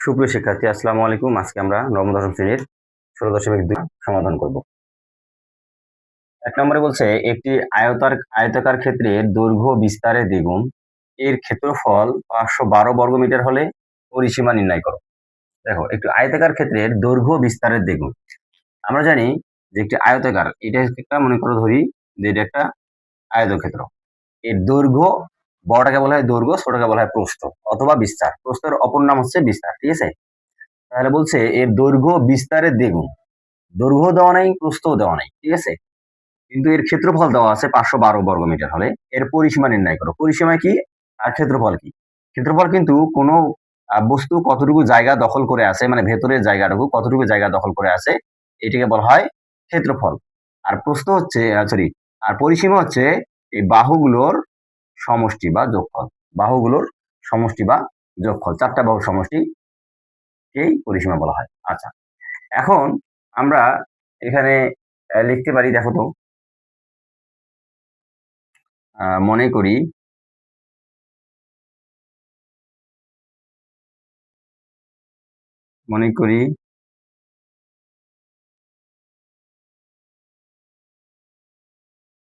সুপ্রিয় শিক্ষার্থী, আসসালামু আলাইকুম। আজকে আমরা নবম দশম শ্রেণীর 16.2 সমাধান করব। 1 নম্বরে বলছে একটি আয়তাকার ক্ষেত্রের দৈর্ঘ্য বিস্তারের দ্বিগুণ, এর ক্ষেত্রফল 512 বর্গমিটার হলে পরিসীমা নির্ণয় করো। দেখো, একটি আয়তাকার ক্ষেত্রের দৈর্ঘ্য বিস্তারের দ্বিগুণ। আমরা জানি যে একটি আয়তাকার, এটা একটা মনে করো ধরি যে এটা একটা আয়তক্ষেত্র। এর দৈর্ঘ্য বড়টাকে বলা হয় দৈর্ঘ্য, ছোটটাকে বলা হয় প্রস্থ অথবা বিস্তার। প্রস্থের অপর নাম হচ্ছে বিস্তার, ঠিক আছে? তাহলে বলছে এর দৈর্ঘ্য বিস্তারের দ্বিগুণ। দৈর্ঘ্য দেওয়া নাই, প্রস্থও দেওয়া নাই, ঠিক আছে? কিন্তু এর ক্ষেত্রফল দেওয়া আছে 512 বর্গমিটার হলে এর পরিসীমা নির্ণয় করো। পরিসীমা কি আর ক্ষেত্রফল কি? ক্ষেত্রফল কিন্তু কোনো বস্তু কতটুকু জায়গা দখল করে আছে, মানে ভেতরের জায়গাটুকু কতটুকু জায়গা দখল করে আছে, এটাকে বলা হয় ক্ষেত্রফল। আর প্রস্থ হচ্ছে আর পরিসীমা হচ্ছে এই বাহুগুলোর সমষ্টি বা যোগফল। বাহুগুলোর সমষ্টি বা যোগফল, 4টা বাহুর সমষ্টিকেই পরিসীমা বলা হয়। আচ্ছা, এখন আমরা এখানে লিখতে পারি, দেখো তো, মনে করি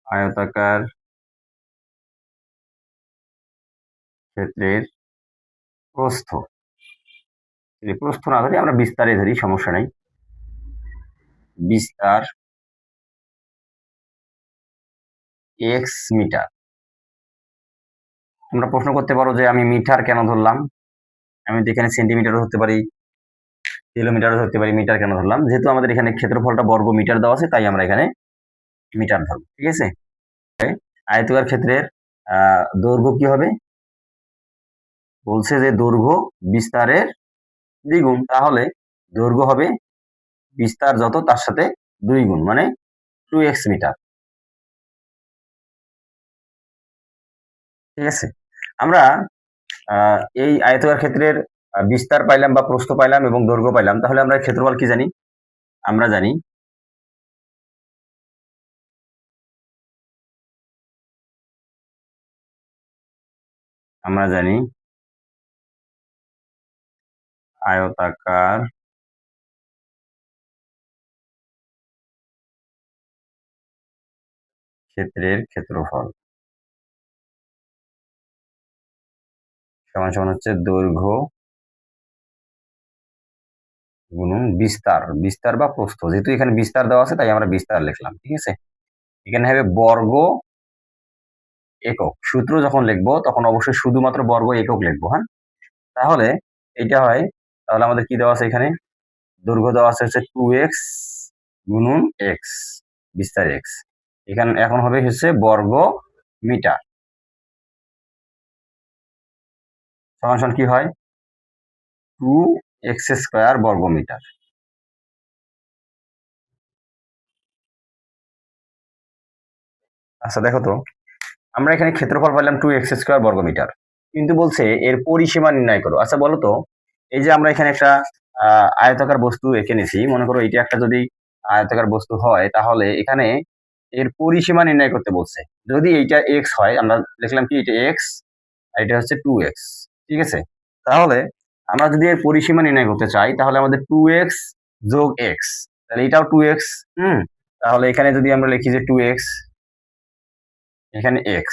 আয়তাকার ক্ষেত্রের প্রস্থ, যদি প্রস্থ না ধরি আমরা বিস্তারে ধরি, সমস্যা নেই। বিস্তার x মিটার। তোমরা প্রশ্ন করতে পারো যে আমি মিটার কেন ধরলাম, আমি তো এখানে সেন্টিমিটারও ধরতে পারি, কিলোমিটারও ধরতে পারি, মিটার কেন ধরলাম? যেহেতু আমাদের এখানে ক্ষেত্রফলটা বর্গ মিটার দেওয়া আছে, তাই আমরা এখানে মিটার ধরব, ঠিক আছে? আয়তাকার ক্ষেত্রের দৈর্ঘ্য কি হবে? বলছে যে দৈর্ঘ্য বিস্তারের দ্বিগুণ, তাহলে দৈর্ঘ্য হবে বিস্তার যত তার সাথে 2 গুণ, মানে 2x মিটার, ঠিক আছে? আমরা এই আয়তাকার ক্ষেত্রের বিস্তার পাইলাম বা প্রস্থ পাইলাম এবং দৈর্ঘ্য পাইলাম, তাহলে আমরা ক্ষেত্রফল কি জানি? আমরা জানি আয়তাকার ক্ষেত্রের ক্ষেত্রফল সমান সমান হচ্ছে দৈর্ঘ্য গুণন বিস্তার, বিস্তার বা প্রস্থ। যেহেতু এখানে বিস্তার দেওয়া আছে তাই আমরা বিস্তার লিখলাম, ঠিক আছে? এখানে হবে বর্গ একক। সূত্র যখন লিখবো তখন অবশ্যই শুধুমাত্র বর্গ একক লিখবো, হ্যাঁ? তাহলে এটা হয়, তাহলে আমাদের কি দেওয়া আছে এখানে? দৈর্ঘ্য দেওয়া আছে হচ্ছে 2x গুণন x, বিস্তার x। এখানে এখন হবে হচ্ছে বর্গ মিটার সমান সমান কি হয়? 2x স্কয়ার বর্গ মিটার। আচ্ছা, দেখো তো, আমরা এখানে ক্ষেত্রফল পাইলাম 2x স্কয়ার বর্গ মিটার, কিন্তু বলছে এর পরিসীমা নির্ণয় করো। আচ্ছা বলো তো, এই যে আমরা এখানে একটা আয়তাকার বস্তু এঁকে নিছি, মনে করো এটা একটা যদি আয়তাকার বস্তু হয়, তাহলে এখানে এর পরিসীমা নির্ণয় করতে বলছে। যদি এইটা x হয়, আমরা লিখলাম কি এটা x, আর এটা হচ্ছে 2x, ঠিক আছে? তাহলে আমরা যদি এর পরিসীমা নির্ণয় করতে চাই, তাহলে আমাদের 2x যোগ x, তাহলে এটাও 2x। তাহলে এখানে যদি আমরা লিখি যে 2x, এখানে x,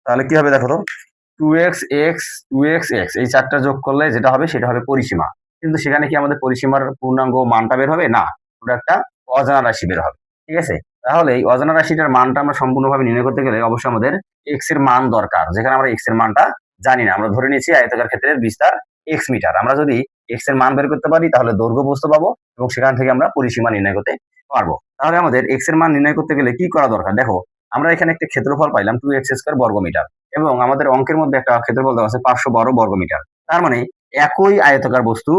তাহলে কি হবে দেখো তো, 2x x 2x x, এই 4টা যোগ করলে যেটা হবে সেটা হবে পরিসীমা। কিন্তু সেখানে কি আমাদের পরিসীমার পূর্ণাঙ্গ মানটা বের হবে? না, ওটা একটা অজানা রাশি বের হবে, ঠিক আছে? তাহলে এই অজানা রাশিটার মানটা আমরা সম্পূর্ণভাবে নির্ণয় করতে গেলে অবশ্যই আমাদের x এর মান দরকার, যেখানে আমরা x এর মানটা জানি না। আমরা ধরে নিয়েছি আয়তাকার ক্ষেত্রের বিস্তার x মিটার। আমরা যদি x এর মান বের করতে পারি তাহলে দৈর্ঘ্য প্রস্থ পাবো এবং সেখান থেকে আমরা পরিসীমা নির্ণয় করতে পারবো। তাহলে আমাদের x এর মান নির্ণয় করতে গেলে কি করা দরকার? দেখো, আমরা এখানে একটা ক্ষেত্রফল পাইলাম 2x স্কয়ার বর্গ মিটার, এবং আমাদের অঙ্কের মধ্যে একটা ক্ষেত্রফল দেওয়া আছে 512 বর্গ মিটার। তার মানে একই আয়তাকার বস্তু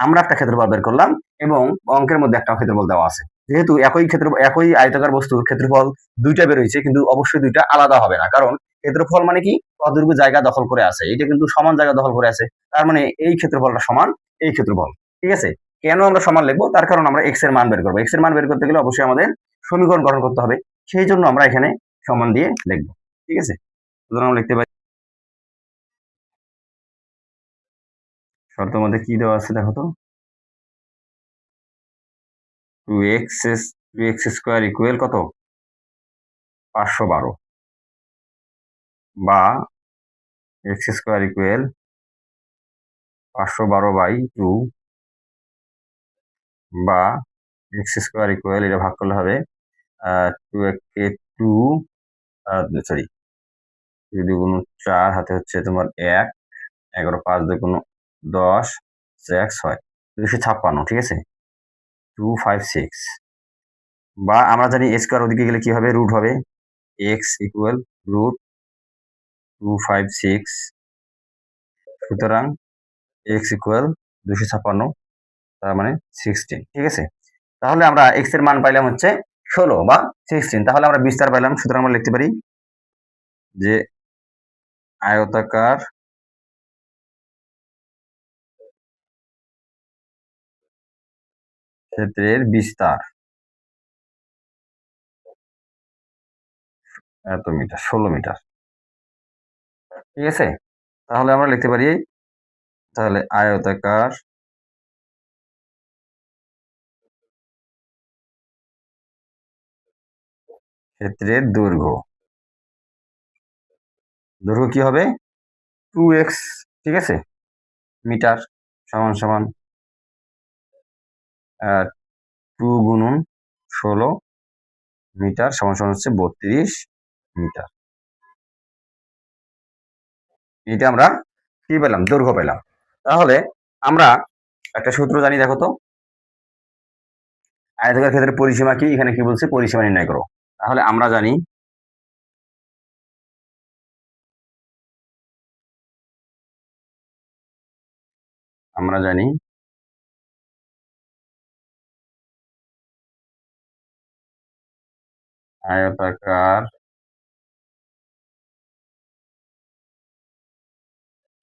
আমরা একটা ক্ষেত্রফল বের করলাম এবং অঙ্কের মধ্যে একটা ক্ষেত্রফল দেওয়া আছে। যেহেতু একই আয়তাকার বস্তুর ক্ষেত্রফল দুইটা বের হয়েছে, কিন্তু অবশ্যই দুইটা আলাদা হবে না, কারণ ক্ষেত্রফল মানে কি, কতটুকু জায়গা দখল করে আছে, এটা কিন্তু সমান জায়গা দখল করে আছে। তার মানে এই ক্ষেত্রফলটা সমান এই ক্ষেত্রফল, ঠিক আছে? কেন আমরা সমান লিখবো? তার কারণ আমরা x এর মান বের করবো। x এর মান বের করতে গেলে অবশ্যই আমাদের সমীকরণ গঠন করতে হবে, সেই জন্য আমরা এখানে সমান দিয়ে লিখবো, ঠিক আছে? সুতরাং আমরা লিখতে পারি শর্তের মধ্যে কি দেওয়া আছে দেখো তো, 2x ইকুয়াল কত, 512, বা x² ইকুয়াল 512/2, বা x² ইকুয়াল এটা ভাগ করলে হবে 2 সরি 2 দুগুণ 4, হাতে হচ্ছে তোমার 1, 11 5 দুগুণ 10, 1 6, 256, ঠিক আছে, 256, বা আমরা জানি স্কোয়ার ওদিকে গেলে কি হবে, রুট হবে, x ইকুয়াল রুট 256, সুতরাং x ইকুয়াল 256, তার মানে 16, ঠিক আছে। তাহলে আমরা x এর মান পাইলাম হচ্ছে 16 বা 16, তাহলে আমরা বিস্তার পাইলাম, সুতরাং আমরা লিখতে পারি যে আয়তাকার ক্ষেত্রের বিস্তার এত মিটার, 16 মিটার, ঠিক আছে। তাহলে আমরা লিখতে পারি, তাহলে আয়তাকার ক্ষেত্রের দৈর্ঘ্য কি হবে 2x, ঠিক আছে, মিটার সমান সমান 2 গুণন 16 মিটার সমান সমান হচ্ছে 32 মিটার। এটা আমরা কি পেলাম, দৈর্ঘ্য পেলাম। তাহলে আমরা একটা সূত্র জানি, দেখো তো, আয়তাকার ক্ষেত্রের পরিসীমা কি, এখানে কি বলছে, পরিসীমা নির্ণয় করো। তাহলে আমরা জানি আয়তাকার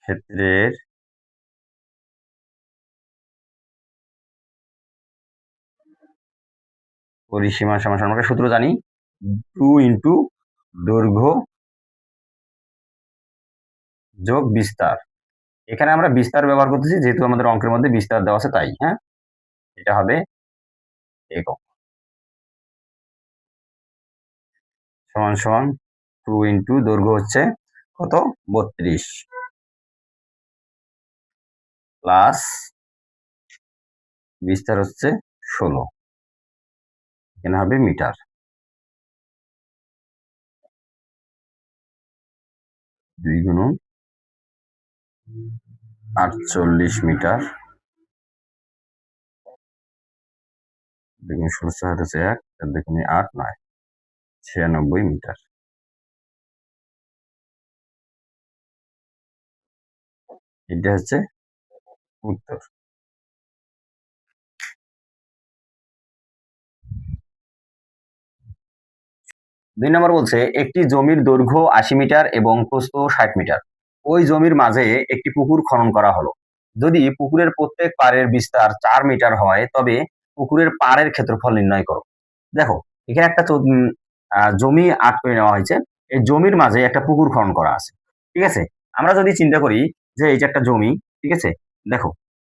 ক্ষেত্রের পরিসীমা সমান সমান, আমরা সূত্র জানি 2 ইন্টু দৈর্ঘ্য যোগ বিস্তার। এখানে আমরা বিস্তার ব্যবহার করতেছি, যেহেতু আমাদের অঙ্কের মধ্যে বিস্তার দেওয়া আছে তাই, হ্যাঁ, এটা হবে একক, সমান সমান 2 ইন্টু দৈর্ঘ্য হচ্ছে কত, 32, প্লাস বিস্তার হচ্ছে 16, এখানে হবে মিটার, 2 গুণন 48 মিটার, 2 গুণ 16 হচ্ছে 1, 4 দুগুণে 8, 9, 96 মিটার। এটা হচ্ছে উত্তর। 2 নম্বর বলছে, একটি জমির দৈর্ঘ্য 80 মিটার এবং প্রস্থ 60 মিটার, ওই জমির মাঝে একটি পুকুর খনন করা হলো। যদি পুকুরের প্রত্যেক পাড়ের বিস্তার 4 মিটার হয়, তবে পুকুরের পাড়ের ক্ষেত্রফল নির্ণয় করো। দেখো, এখানে একটা জমি আট করে নেওয়া হয়েছে, এই জমির মাঝে একটা পুকুর খনন করা আছে, ঠিক আছে। আমরা যদি চিন্তা করি যে এই যে একটা জমি, ঠিক আছে, দেখো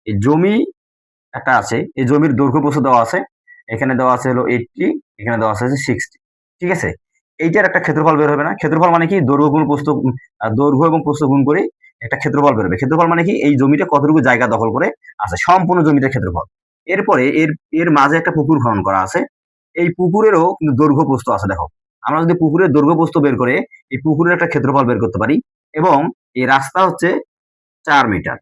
এই জমি একটা আছে, এই জমির দৈর্ঘ্য প্রস্থ দেওয়া আছে, এখানে দেওয়া আছে হলো 80, এখানে দেওয়া আছে 60, ঠিক আছে। এইটার একটা ক্ষেত্রফল বের হবে না, ক্ষেত্রফল মানে কি, দৈর্ঘ্য গুণ প্রস্থ, দৈর্ঘ্য এবং প্রস্থ গুণ করে একটা ক্ষেত্রফল বেরোবে। ক্ষেত্রফল মানে কি, এই জমিটা কতটুকু জায়গা দখল করে আছে, সম্পূর্ণ জমিটার ক্ষেত্রফল। এরপরে এর মাঝে একটা পুকুর খনন করা আছে, এই পুকুরেরও কিন্তু দৈর্ঘ্য প্রস্থ আছে। দেখো, আমরা যদি পুকুরের দৈর্ঘ্য প্রস্থ বের করে এই পুকুরের একটা ক্ষেত্রফল বের করতে পারি, এবং এই রাস্তা হচ্ছে 4 মিটার,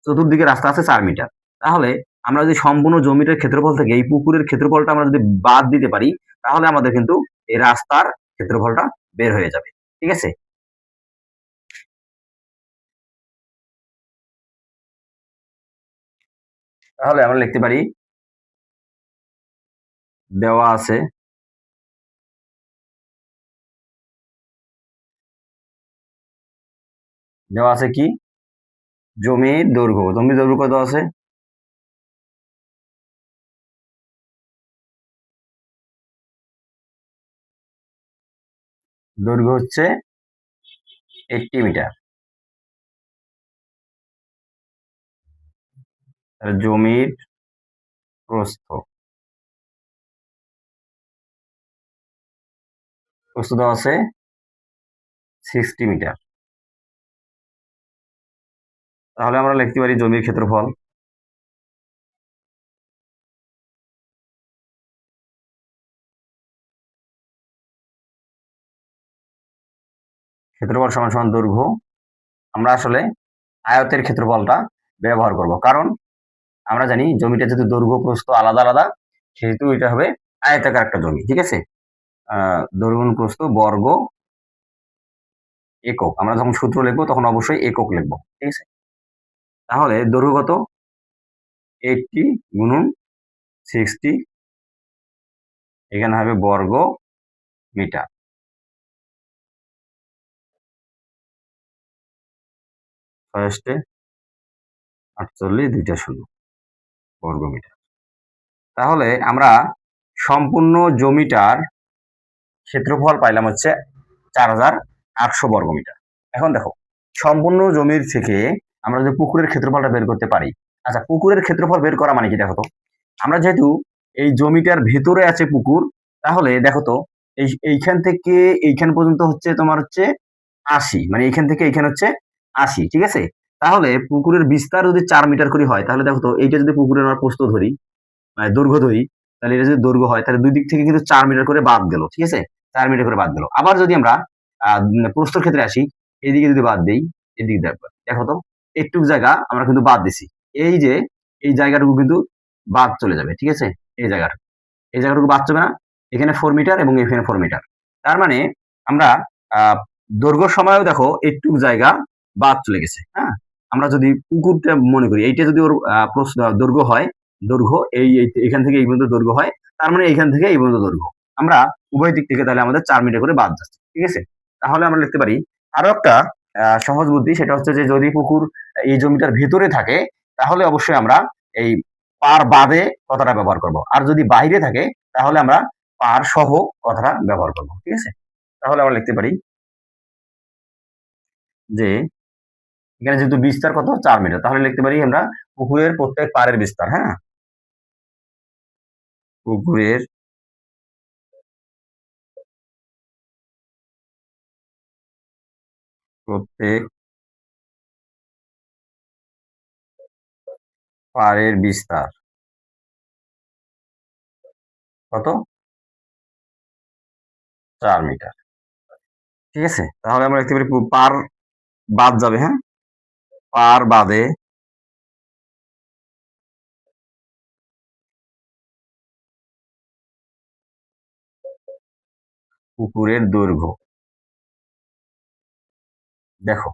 চতুর্দিকে রাস্তা আছে 4 মিটার, তাহলে আমরা যদি সম্পূর্ণ জমিটার ক্ষেত্রফল থেকে এই পুকুরের ক্ষেত্রফলটা আমরা যদি বাদ দিতে পারি, তাহলে আমাদের কিন্তু এই রাস্তার ক্ষেত্রফলটা বের হয়ে যাবে, ঠিক আছে। তাহলে আমরা লিখতে পারি, দেওয়া আছে কি, জমির দৈর্ঘ্য কত আছে, দৈর্ঘ্য হচ্ছে 80 মিটার, জমির প্রস্থ দেওয়া আছে 60 মিটার। তাহলে আমরা লিখতে পারি জমির ক্ষেত্রফল সমান সমান দৈর্ঘ্য। আমরা আসলে আয়তের ক্ষেত্রফলটা ব্যবহার করব, কারণ আমরা জানি জমিটা যেহেতু দৈর্ঘ্য প্রস্থ আলাদা আলাদা, সেহেতু এটা হবে আয়তাকার একটা জমি। ঠিক আছে, দৈর্ঘ্য গুণ প্রস্থ বর্গ একক। আমরা যখন সূত্র লিখবো তখন অবশ্যই একক লিখবো। ঠিক আছে, তাহলে দৈর্ঘ্য কত? 80 গুণন 60, এখানে হবে বর্গ মিটার। ফার্স্টে 48 দুইটা শূন্য বর্গ মিটার। তাহলে আমরা সম্পূর্ণ জমিটার ক্ষেত্রফল পাইলাম হচ্ছে 4800 বর্গ মিটার। এখন দেখো, সম্পূর্ণ জমির থেকে আমরা যদি পুকুরের ক্ষেত্রফলটা বের করতে পারি। আচ্ছা, পুকুরের ক্ষেত্রফল বের করা মানে কি? দেখো তো, আমরা যেহেতু এই জমিটার ভেতরে আছে পুকুর, তাহলে দেখো তো এইখান থেকে এইখান পর্যন্ত হচ্ছে তোমার হচ্ছে 80, মানে এইখান থেকে এইখান হচ্ছে 80। ঠিক আছে, তাহলে পুকুরের বিস্তার যদি 4 মিটার করে হয়, তাহলে দেখো তো এইটা যদি পুকুরের আমরা প্রস্থ ধরি, মানে দৈর্ঘ্য ধরি, তাহলে এটা যদি দৈর্ঘ্য হয়, তাহলে দুই দিক থেকে কিন্তু 4 মিটার করে বাদ গেল। ঠিক আছে, 4 মিটার করে বাদ গেল। আবার যদি আমরা প্রস্থর ক্ষেত্রে আসি, এইদিকে যদি বাদ দেই, এদিকে দেখো তো একটু জায়গা আমরা কিন্তু বাদ দিছি। এই যে এই জায়গাটুকু কিন্তু বাদ চলে যাবে। ঠিক আছে, এই জায়গাটুকু বাদ যাবে না, এখানে 4 মিটার এবং এখানে 4 মিটার। তার মানে আমরা দৈর্ঘ্য সময়ও দেখো একটু জায়গা বাদ চলে গেছে। হ্যাঁ, আমরা যদি পুকুরটা মনে করি, এইটা যদি ওর দৈর্ঘ্য হয়, দৈর্ঘ্য এখান থেকে এই পর্যন্ত দৈর্ঘ্য হয়, তার মানে এইখান থেকে এই পর্যন্ত দৈর্ঘ্য। আমরা উভয় দিক থেকে তাহলে আমাদের 4 মিটার করে বাদ যাচ্ছে। ঠিক আছে, তাহলে আমরা লিখতে পারি আরো একটা সহজ বুদ্ধি, সেটা হচ্ছে যে যদি পুকুর এই জমিটার ভেতরে থাকে, তাহলে অবশ্যই আমরা এই পার বাদে কথাটা ব্যবহার করব, আর যদি বাইরে থাকে তাহলে আমরা পার সহ কথাটা ব্যবহার করব। ঠিক আছে, তাহলে আমরা লিখতে পারি যে এখানে যেহেতু বিস্তার কত 4 মিটার, তাহলে লিখতে পারি আমরা পুকুরের প্রত্যেক পাড়ের বিস্তার। হ্যাঁ, পুকুরের প্রত্যেক পাড়ের বিস্তার কত? 4 মিটার। ঠিক আছে, তাহলে আমরা লিখতে পারি পার বাদ যাবে। হ্যাঁ, পার বাদে পুকুরের দৈর্ঘ্য। দেখো,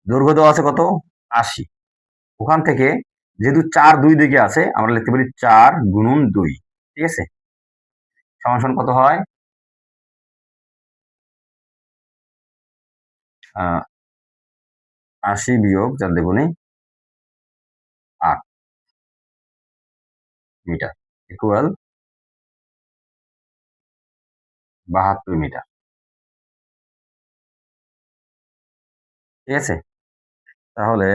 দৈর্ঘ্য দেওয়া আছে কত? 80। ওখান থেকে যেহেতু 4 দুই দিকে আছে, আমরা লিখতে পারি 4 গুণন 2। ঠিক আছে, সমান সমান কত হয়? 80 বিয়োগ 4 দ্বিগুণে 8 মিটার ইকুয়াল 72 মিটার। ঠিক আছে, তাহলে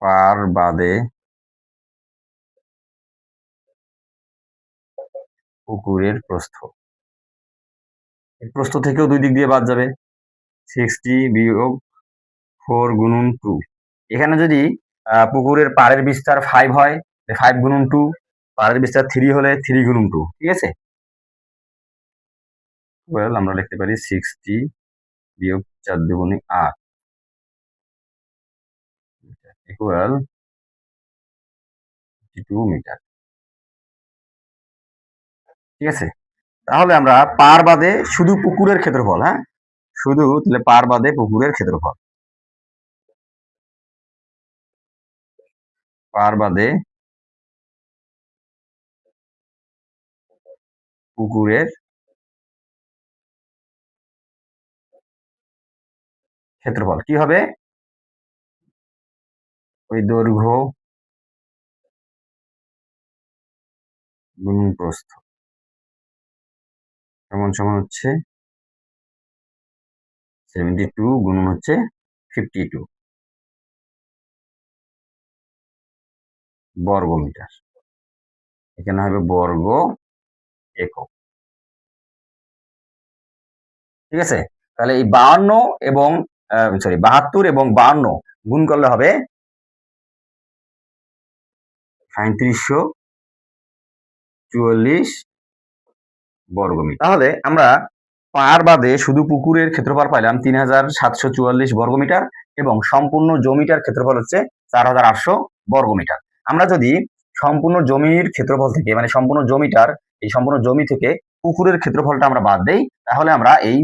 পার বাদে পুকুরের প্রস্থ, প্রস্থ থেকেও দুই দিক দিয়ে বাদ যাবে। 60 বিয়োগ 4 গুণন 2। এখানে যদি পুকুরের পাড়ের বিস্তার 5 হয়, 5 গুণন 2, পাড়ের বিস্তার 3 হলে 3 গুণন 2। ঠিক আছে, ওয়েল আমরা লিখতে পারি 60 বিয়োগ 4 দুগুণে 8 ইকুয়াল 52 মিটার। ঠিক আছে, তাহলে আমরা পার বাদে শুধু পুকুরের ক্ষেত্রফল, হ্যাঁ, শুধু তাহলে পার বাদে পুকুরের ক্ষেত্রফল, পার বাদে পুকুরের ক্ষেত্রফল কি হবে? ওই দৈর্ঘ্য গুণন প্রস্থ সমান সমান হচ্ছে 72 গুণন হচ্ছে 52। বর্গমিটার, এখানে হবে বর্গ একক। ঠিক আছে, তাহলে এই 52 এবং 72 এবং 52 গুণ করলে হবে 3744 বর্গমিটার। তাহলে আমরা পাড় বাদে শুধু পুকুরের ক্ষেত্রফল পাইলাম 3744 বর্গমিটার এবং সম্পূর্ণ জমিটার ক্ষেত্রফল হচ্ছে 4800 বর্গমিটার। আমরা যদি সম্পূর্ণ জমির ক্ষেত্রফল থেকে মানে সম্পূর্ণ জমিটার এই সম্পূর্ণ জমি থেকে পুকুরের ক্ষেত্রফলটা আমরা বাদ দেই, তাহলে আমরা এই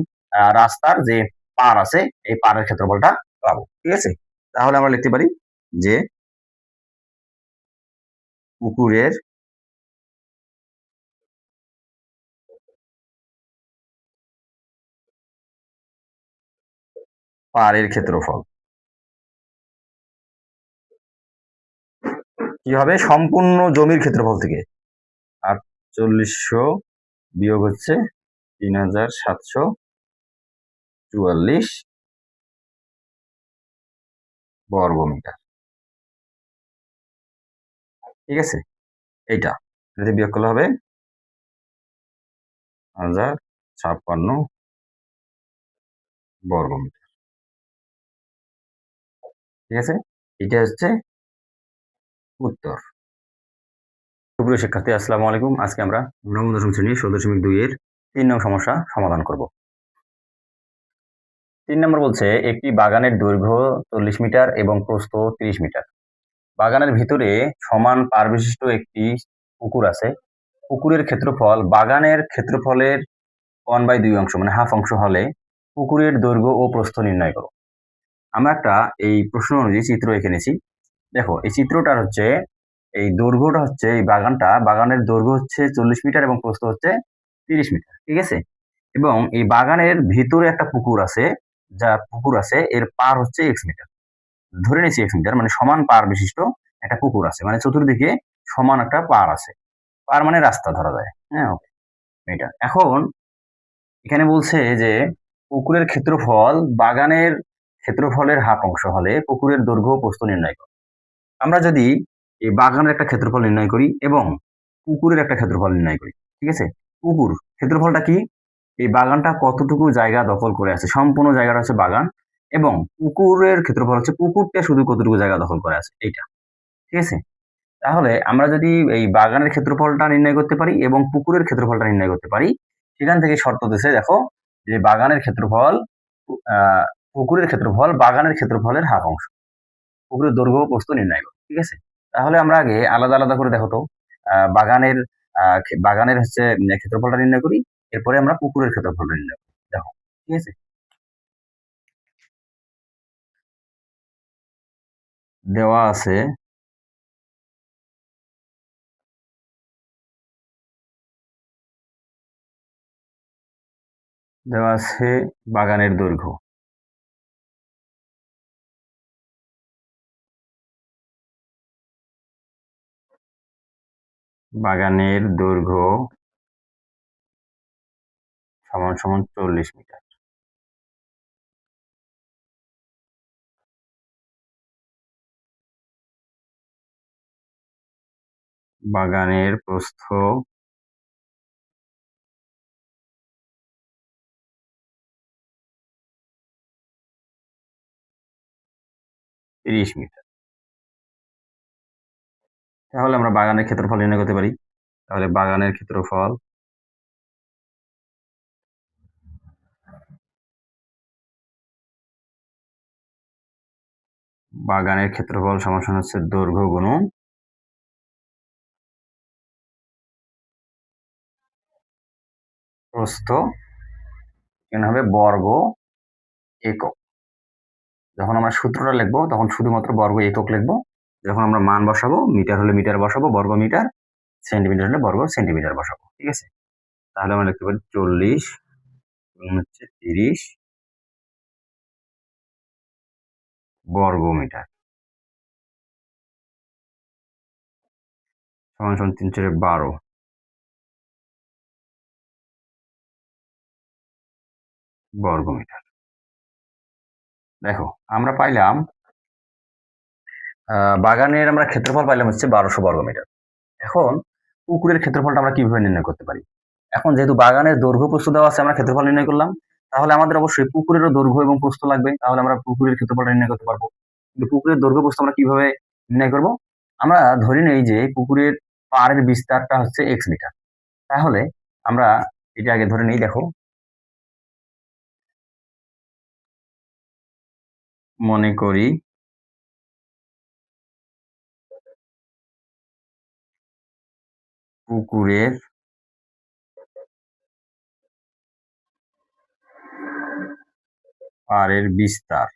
রাস্তার যে পাড় আছে এই পাড়ের ক্ষেত্রফলটা পাবো। ঠিক আছে, তাহলে আমরা লিখতে পারি যে পুকুরের পাড়ের ক্ষেত্রফল কি হবে সম্পূর্ণ জমির ক্ষেত্রফল থেকে 4800 বিয়োগ হচ্ছে 3744 বর্গমিটার। ঠিক আছে, এইটা যদি বিয়োগ করলে হবে 1056 বর্গমিটার। ঠিক আছে, এটা হচ্ছে উত্তর। সুপ্রিয় শিক্ষার্থী, আসসালামু আলাইকুম। আজকে আমরা নবম দশম শ্রেণী 16.2 এর 3 নং সমস্যা সমাধান করব। 3 নম্বর বলছে একটি বাগানের দৈর্ঘ্য 40 মিটার এবং প্রস্থ 30 মিটার। বাগানের ভিতরে সমান পাড় বিশিষ্ট একটি পুকুর আছে। পুকুরের ক্ষেত্রফল বাগানের ক্ষেত্রফলের 1/2 অংশ মানে হাফ অংশ হলে পুকুরের দৈর্ঘ্য ও প্রস্থ নির্ণয় করো। আমরা একটা এই প্রশ্ন অনুযায়ী চিত্র এঁকে নিয়েছি। দেখো এই চিত্রটার হচ্ছে এই দৈর্ঘ্যটা হচ্ছে এই বাগানের দৈর্ঘ্য হচ্ছে 40 মিটার এবং প্রস্থ হচ্ছে 30 মিটার। ঠিক আছে, এবং এই বাগানের ভিতরে একটা পুকুর আছে, এর পার হচ্ছে x মিটার। ধরে নিয়েছি x মিটার মানে সমান পার বিশিষ্ট একটা পুকুর আছে, মানে চতুর্দিকে সমান একটা পার আছে। পার মানে রাস্তা ধরা যায়। হ্যাঁ, মিটার। এখন এখানে বলছে যে পুকুরের ক্ষেত্রফল বাগানের ক্ষেত্রফলের হাফ অংশ হলে পুকুরের দৈর্ঘ্য ও প্রস্থ নির্ণয় করো। আমরা যদি এই বাগানের একটা ক্ষেত্রফল নির্ণয় করি এবং পুকুরের একটা ক্ষেত্রফল নির্ণয় করি, ঠিক আছে, পুকুর ক্ষেত্রফলটা কি, এই বাগানটা কতটুকু জায়গা দখল করে আছে, সম্পূর্ণ জায়গাটা হচ্ছে বাগান, এবং পুকুরের ক্ষেত্রফল হচ্ছে পুকুরটা শুধু কতটুকু জায়গা দখল করে আছে এইটা। ঠিক আছে, তাহলে আমরা যদি এই বাগানের ক্ষেত্রফলটা নির্ণয় করতে পারি এবং পুকুরের ক্ষেত্রফলটা নির্ণয় করতে পারি, সেখান থেকে শর্ত দিচ্ছে দেখো যে বাগানের ক্ষেত্রফল পুকুরের ক্ষেত্রফল বাগানের ক্ষেত্রফলের হাফ অংশ, পুকুরের দৈর্ঘ্য ও প্রস্থ নির্ণয় করো। ঠিক আছে, তাহলে আমরা আগে আলাদা আলাদা করে দেখো তো বাগানের বাগানের হচ্ছে ক্ষেত্রফলটা নির্ণয় করি, এরপরে আমরা পুকুরের ক্ষেত্রফলটা নির্ণয় করি। দেখো, ঠিক আছে, দেওয়া আছে বাগানের দৈর্ঘ্য, বাগানের দৈর্ঘ্য সমান সমান 40 মিটার। বাগানের প্রস্থ তিরিশ মিটার। তাহলে আমরা বাগানের ক্ষেত্রফল নির্ণয় করতে পারি। তাহলে বাগানের ক্ষেত্রফল সমান সমান হচ্ছে দৈর্ঘ্য গুণন প্রস্থ, এখানে হবে বর্গ একক। যখন আমরা সূত্রটা লিখবো তখন শুধুমাত্র বর্গ একক লিখবো, যখন আমরা মান বসাবো মিটার হলে মিটার বসাবো বর্গ মিটার, সেন্টিমিটার হলে বর্গ সেন্টিমিটার বসাবো। ঠিক আছে, তাহলে আমরা লিখতে পারি 40 হচ্ছে 30 বর্গ মিটার সমান সমান 3/12 বর্গ মিটার। দেখো আমরা পাইলাম বাগানের আমরা ক্ষেত্রফল পাইলাম হচ্ছে 1200 বর্গমিটার। এখন পুকুরের ক্ষেত্রফলটা আমরা কিভাবে নির্ণয় করতে পারি? এখন যেহেতু বাগানের দৈর্ঘ্য প্রস্থ দেওয়া আছে আমরা ক্ষেত্রফল নির্ণয় করলাম। তাহলে আমাদের অবশ্যই পুকুরেরও দৈর্ঘ্য এবং প্রস্থ লাগবে। তাহলে আমরা পুকুরের ক্ষেত্রফলটা নির্ণয় করতে পারবো। কিন্তু পুকুরের দৈর্ঘ্য প্রস্থ আমরা কিভাবে নির্ণয় করব? আমরা ধরে নেই যে পুকুরের পাড়ের বিস্তারটা হচ্ছে x মিটার। তাহলে আমরা এটা আগে ধরে নেই, দেখো। মনে করি পুকুরের পাড়ের বিস্তার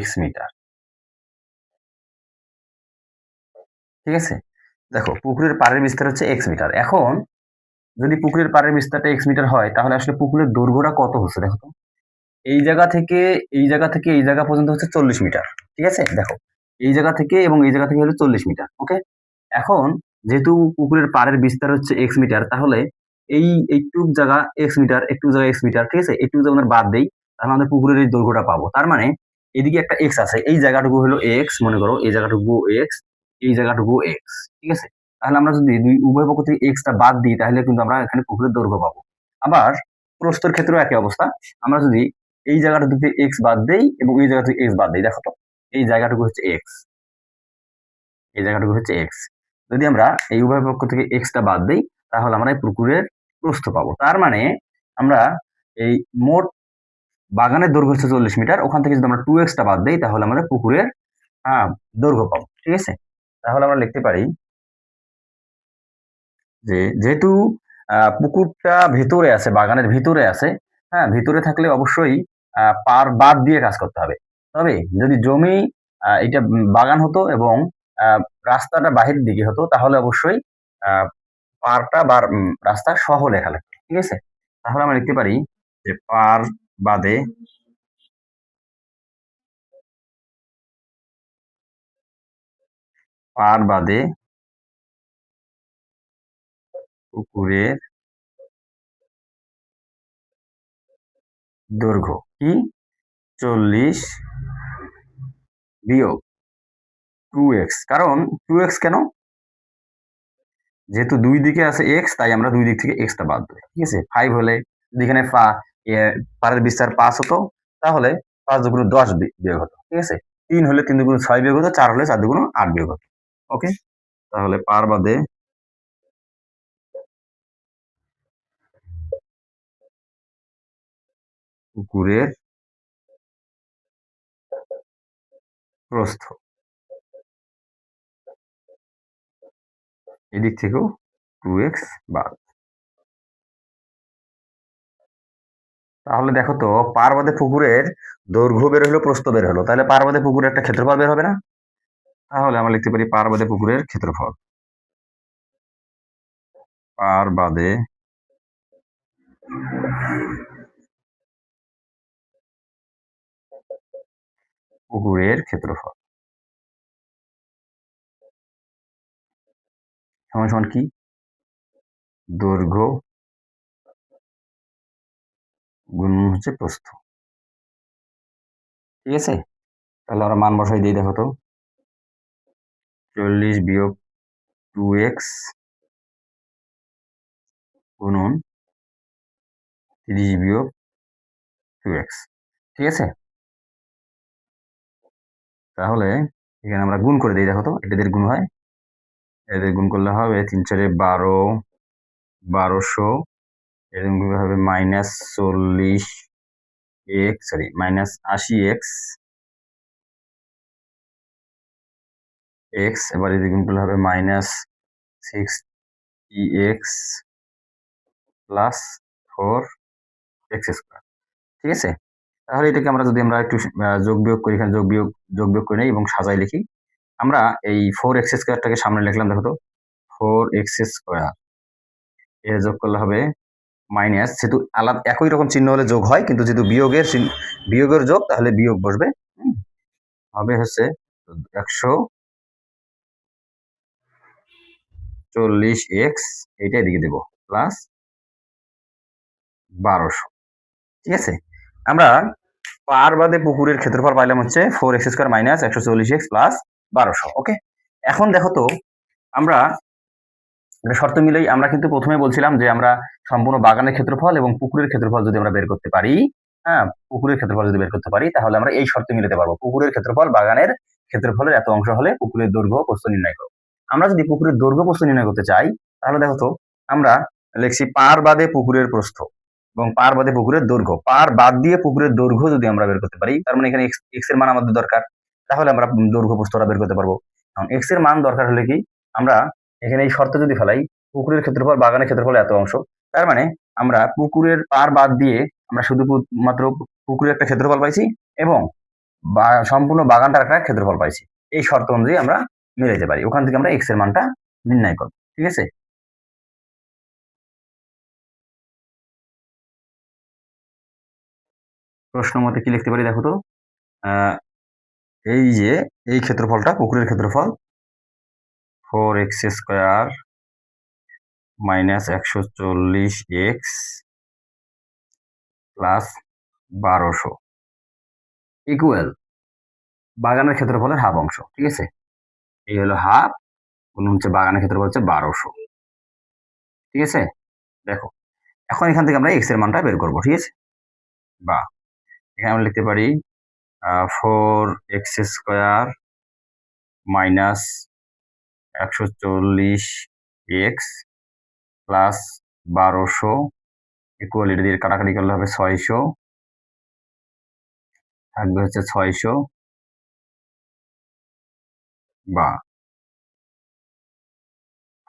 x মিটার। ঠিক আছে? দেখো পুকুরের পাড়ের বিস্তার হচ্ছে x মিটার। এখন যদি পুকুরের পাড়ের বিস্তারটা x মিটার হয় তাহলে আসলে পুকুরের দৈর্ঘ্যটা কত হচ্ছে দেখো তো। এই জায়গা থেকে এই জায়গা থেকে এই জায়গা পর্যন্ত হচ্ছে 40 মিটার। ঠিক আছে? দেখো এই জায়গা থেকে এবং এই জায়গা থেকে হলো 40 মিটার। ওকে? এখন যেহেতু পুকুরের পাড়ের বিস্তার হচ্ছে x মিটার, তাহলে এইটুক জায়গা x মিটার, একটু জায়গা x মিটার, ঠিক আছে? একটু যদি আমরা বাদ দেই তাহলে আমাদের পুকুরের এই দৈর্ঘ্যটা পাবো। তার মানে এদিকে একটা x আছে, এই জায়গাটুকু হলো x, মনে করো এই জায়গাটুকু x, এই জায়গাটুকু x। ঠিক আছে? তাহলে আমরা যদি উভয় পক্ষ থেকে x টা বাদ দিই তাহলে কিন্তু আমরা এখানে পুকুরের দৈর্ঘ্য পাবো। আবার প্রস্থের ক্ষেত্রেও একই অবস্থা। আমরা যদি এই জায়গাটা থেকে x বাদ দেই এবং এই জায়গা থেকে x বাদ দেই, দেখো তো এই জায়গাটুকু হচ্ছে x, এই জায়গাটুকু হচ্ছে x। যদি আমরা এই উভয় পক্ষ থেকে x টা বাদ দেই তাহলে আমরা এই পুকুরের প্রস্থ পাবো। তার মানে আমরা এই মোট বাগানের দৈর্ঘ্য হচ্ছে 40 মিটার, ওখান থেকে যদি আমরা 2x টা বাদ দেই তাহলে আমরা পুকুরের দৈর্ঘ্য পাবো। ঠিক আছে? তাহলে আমরা লিখতে পারি যে যেহেতু পুকুরটা ভেতরে আছে, বাগানের ভিতরে আছে, হ্যাঁ, ভিতরে থাকলে অবশ্যই পার বাদ দিয়ে কাজ করতে হবে। তবে যদি জমি এটা বাগান হতো এবং রাস্তাটা বাহিরের দিকে হতো তাহলে অবশ্যই পারটা বা রাস্তা সহ লেখা লাগবে। ঠিক আছে? তাহলে আমরা লিখতে পারি যে পার বাদে পার বাদে পুকুরের দৈর্ঘ্য কি 40 বিয়োগ 2x। কারণ 2x কেন? যেহেতু দুই দিকে আছে x, তাই আমরা দুই দিক থেকে x টা বাদ দেব। ঠিক আছে? 5 হলে যেখানে পাড়ের বিস্তার 5 হতো তাহলে 5 দুগুণ 10 বিয়োগ হতো। ঠিক আছে? 3 হলে 3 দুগুণ 6 বিয়োগ হতো, 4 হলে 4 দুগুণ 8 বিয়োগ হতো। ওকে? তাহলে পার বাদে পুকুরের প্রস্থ, এদিক থেকেও 2x বাদ। তাহলে দেখো তো পার বাদে পুকুরের দৈর্ঘ্য বের হলো, প্রস্থ বের হলো, তাহলে পার বাদে পুকুরের একটা ক্ষেত্রফল বের হবে না? তাহলে আমরা লিখতে পারি পার বাদে পুকুরের ক্ষেত্রফল। পার বাদে পুকুরের ক্ষেত্রফল সমান সমান কি? দৈর্ঘ্য গুণ হচ্ছে প্রস্থ। ঠিক আছে? তাহলে আমরা মান বসাই দিই, দেখো তো 40 বিয়োগ 2x গুণন 30 বিয়োগ 2x। ঠিক আছে? তাহলে এখানে আমরা গুণ করে দিই, দেখো তো এটাদের গুণ হয়, এদের গুণ করলে হবে 3 4 12, 1200, এদের গুণ করলে হবে -40 x, সরি -80x x। এবার এদের গুণ করলে হবে -60x প্লাস 4x স্কোয়ার। ঠিক আছে? তাহলে এটাকে আমরা যদি আমরা একটু যোগ বিয়োগ করি, এখানে যোগ বিয়োগ করে নেই এবং সাজাই লিখি। আমরা এই 4x স্কোয়ারটাকে সামনে লিখলাম, দেখো তো 4x স্কোয়ার এ যোগ করলে হবে মাইনাস, যেহেতু আলাদা একই রকম চিহ্ন হলে যোগ হয়, কিন্তু যেহেতু বিয়োগের যোগ তাহলে বিয়োগ বসবে। হবে হচ্ছে 140x, এইটা এদিকে দেব, প্লাস 1200। ঠিক আছে? আমরা পার বাদে পুকুরের ক্ষেত্রফল পাইলাম হচ্ছে 4x² - 140x + 1200। ওকে, এখন দেখো তো আমরা একটা শর্ত মিলেই আমরা কিন্তু প্রথমে বলছিলাম যে আমরা সম্পূর্ণ বাগানের ক্ষেত্রফল এবং পুকুরের ক্ষেত্রফল যদি আমরা বের করতে পারি, হ্যাঁ, পুকুরের ক্ষেত্রফল যদি বের করতে পারি তাহলে আমরা এই শর্তে মিলাতে পারবো, পুকুরের ক্ষেত্রফল বাগানের ক্ষেত্রফলের এত অংশ হলে পুকুরের দৈর্ঘ্য প্রস্থ নির্ণয় করো। আমরা যদি পুকুরের দৈর্ঘ্য প্রস্থ নির্ণয় করতে চাই তাহলে দেখো তো আমরা লিখছি পার বাদে পুকুরের প্রস্থ এবং পার বাদে পুকুরের দৈর্ঘ্য, পার বাদ দিয়ে পুকুরের দৈর্ঘ্য যদি আমরা বের করতে পারি, তার মানে এখানে x এর মান আমাদের দরকার, তাহলে আমরা দৈর্ঘ্য প্রস্থটা বের করতে পারবো। এখন x এর মান দরকার হলে কি আমরা এখানে এই শর্ত যদি ফেলাই, পুকুরের ক্ষেত্রফল বাগানের ক্ষেত্রফল এত অংশ, তার মানে আমরা পুকুরের পার বাদ দিয়ে আমরা শুধু মাত্র পুকুরের একটা ক্ষেত্রফল পাইছি এবং সম্পূর্ণ বাগানটার একটা ক্ষেত্রফল পাইছি। এই শর্ত অনুযায়ী আমরা মিলাইতে পারি, ওখান থেকে আমরা x এর মানটা নির্ণয় করব। ঠিক আছে, প্রশ্ন মতে কি লিখতে পারি দেখো তো, এই যে এই ক্ষেত্রফলটা পুকুরের ক্ষেত্রফল 4x² - 140x + 1200 ইকুয়াল বাগানের ক্ষেত্রফলের হাফ অংশ। ঠিক আছে, এই হলো হাফ গুণ হচ্ছে বাগানের ক্ষেত্রফল হচ্ছে 1200। ঠিক আছে, দেখো এখন এখান থেকে আমরা x এর মানটা বের করব। ঠিক আছে, বা এখানে আমরা লিখতে পারি 4x² - 140x + 1200 ইকুয়াল, এটা দিয়ে কাটাকাটি করলে হবে 600, থাকবে হচ্ছে 600 বা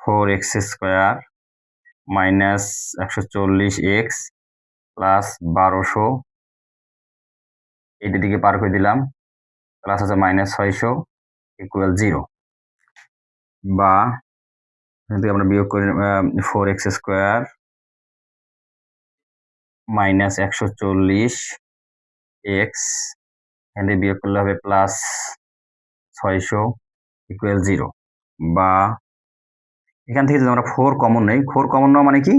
4x² - 140x + 1200, এইটা দিকে পার করে দিলাম, প্লাস আছে -600 ইকুয়াল 0, বা এখান থেকে আমরা বিয়োগ করি 4x² - 140x, এখান থেকে বিয়োগ করলে হবে +600 ইকুয়াল 0, বা এখান থেকে যদি আমরা 4 কমন নেই, 4 কমন নেওয়া মানে কি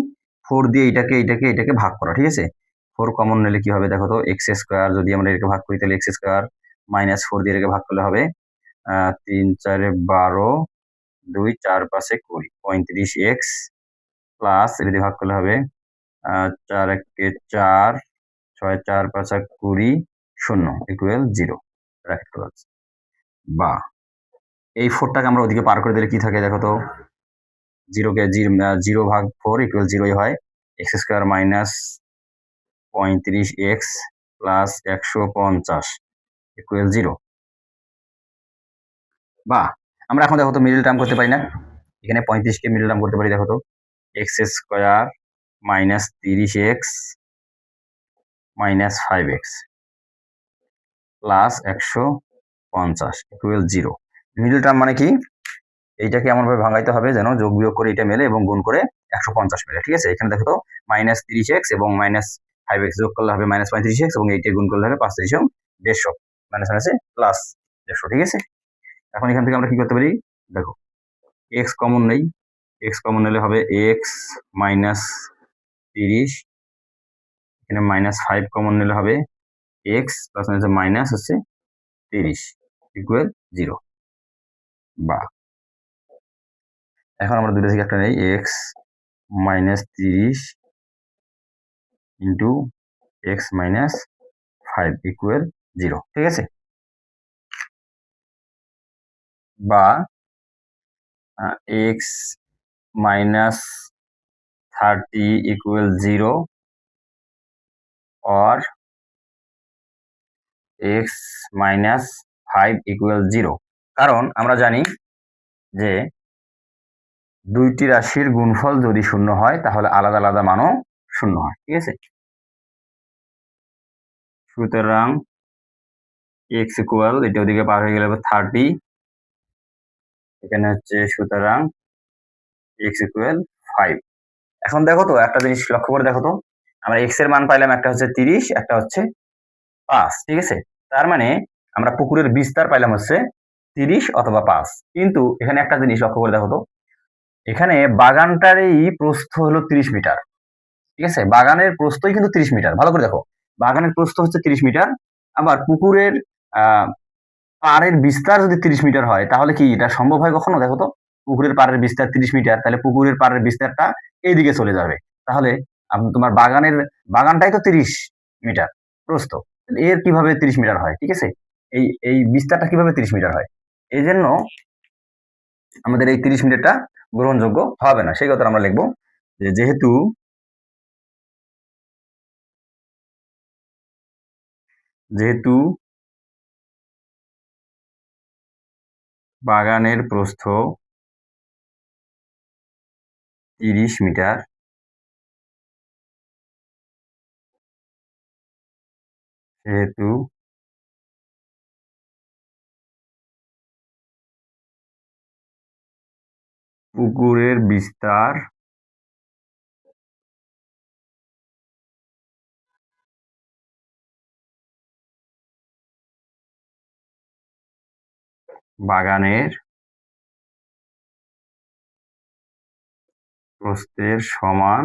4 দিয়ে এটাকে ভাগ করা। ঠিক আছে, 4 কমন নিলে কি হবে দেখো তো, x² যদি আমরা এটাকে ভাগ করি তাহলে x² -4 দিয়ে এটাকে ভাগ করলে হবে 3 4 12, 2 4 5 20, 35x প্লাস এটা দিয়ে ভাগ করলে হবে 4 1 4, 6 4 5 20, 0 ইকুয়াল 0 ব্র্যাকেট ক্লোজ। বা এই 4টাকে আমরা ওদিকে পার করে দিলে কি থাকে দেখো তো, 0 ভাগ 4 ইকুয়াল 0 হয়, x² - 35x + 150 ইকুয়াল 0। বা আমরা এখন দেখো তো মিডল টার্ম করতে পারি না, এখানে 35কে মিডল টার্ম করতে পারি দেখো তো, x² - 30x - 5x + 150 equal 0। Middle term মানে কি, এইটাকে এমনভাবে ভাঙাইতে হবে যেন যোগ বিয়োগ করে এটা মেলে এবং গুণ করে 150 মেলে। ঠিক আছে, এখানে দেখো তো -30x এবং -5x যোগ করলে হবে -35x এবং এইটা গুণ করলে হবে 5 এবং 150, মাইনাসে প্লাস 150। ঠিক আছে, এখন এখান থেকে আমরা কি করতে পারি দেখো, x কমন নেই, x কমন নিলে হবে x - 30, এখানে -5 কমন নিলে হবে x প্লাস মাইনাস হচ্ছে 30 ইকুয়াল 0। বা এখন আমরা দুটো থেকে একটা নেই, x - 30 ইন্টু x - 5 ইকুয়াল 0। ঠিক আছে, বা x - 30 equal 0 or x - 5 equal 0। কারণ আমরা জানি যে দুইটি রাশির গুণফল যদি শূন্য হয় তাহলে আলাদা আলাদা মানও শূন্য হয়। ঠিক আছে, সুতরাং x ইকুয়াল, এটা ওদিকে পার হয়ে গেলে 30, এখানে হচ্ছে সুতরাং x ইকুয়াল 5। এখন দেখো তো একটা জিনিস লক্ষ্য করে দেখো তো, আমরা x এর মান পাইলাম, একটা হচ্ছে 30, একটা হচ্ছে 5। ঠিক আছে, তার মানে আমরা পুকুরের বিস্তার পাইলাম হচ্ছে 30 অথবা 5, কিন্তু এখানে একটা জিনিস লক্ষ্য করে দেখো তো, এখানে বাগানটারই প্রস্থ হলো 30 মিটার। ঠিক আছে, বাগানের প্রস্থই কিন্তু 30 মিটার, ভালো করে দেখো, বাগানের প্রস্থ হচ্ছে 30 মিটার আবার পুকুরের আহ পাড়ের বিস্তার যদি 30 মিটার হয় তাহলে কি এটা সম্ভব হয় কখনো? দেখো তো, পুকুরের পাড়ের বিস্তার 30 মিটার, তাহলে পুকুরের পাড়ের বিস্তারটা এইদিকে চলে যাবে। তাহলে তোমার বাগানটাই তো 30 মিটার প্রস্থ। এর কিভাবে 30 মিটার হয়? ঠিক আছে? এই বিস্তারটা কিভাবে 30 মিটার হয়? এই জন্য আমাদের এই 30 মিটারটা গ্রহণযোগ্য হবে না। সেই কথাটা আমরা লিখবো যে যেহেতু বাগানের প্রস্থ 30 মিটার, সেহেতু পুকুরের বিস্তার বাগানের প্রস্থের সমান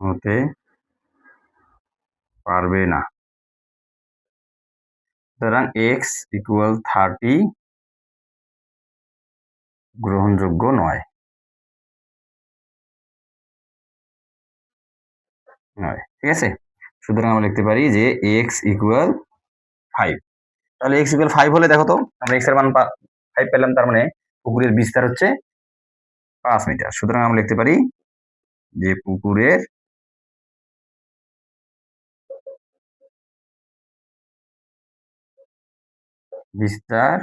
হতে পারবে না। সুতরাং x ইকুয়াল 30 গ্রহণযোগ্য নয়। ঠিক আছে? সুতরাং আমরা লিখতে পারি যে x ইকুয়াল 5। তাহলে x ইকুয়াল 5 হলে দেখো তো, আমরা x এর মান 5 পেলাম, তার মানে পুকুরের বিস্তার হচ্ছে 5 মিটার। সুতরাং আমরা লিখতে পারি যে পুকুরের বিস্তার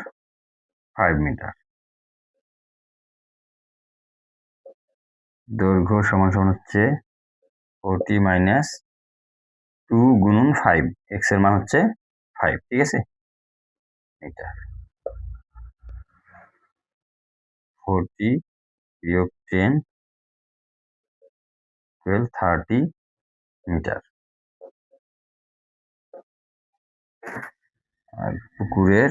5 মিটার। দৈর্ঘ্য সমান সমান হচ্ছে 40 মাইনাস 2 গুণন 5, x এর মান হচ্ছে 5। ঠিক আছে? এটা 40 বিয়োগ 10 12 30 মিটার। আর পুকুরের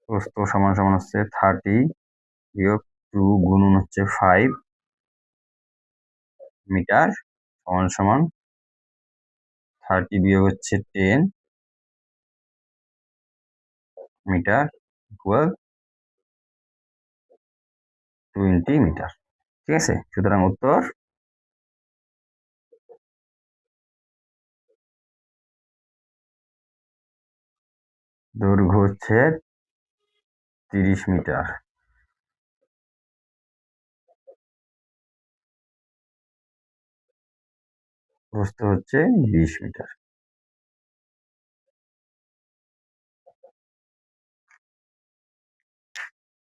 প্রস্থ সমান সমান হচ্ছে 30 বিয়োগ 2 গুণন হচ্ছে 5 মিটার সমান সমান 30 বিয়োগ হচ্ছে 10 মিটার ইকুয়াল 20 মিটার। ঠিক আছে? সুতরাং উত্তর দৈর্ঘ্য হচ্ছে 30 মিটার, প্রস্থ হচ্ছে 20 মিটার।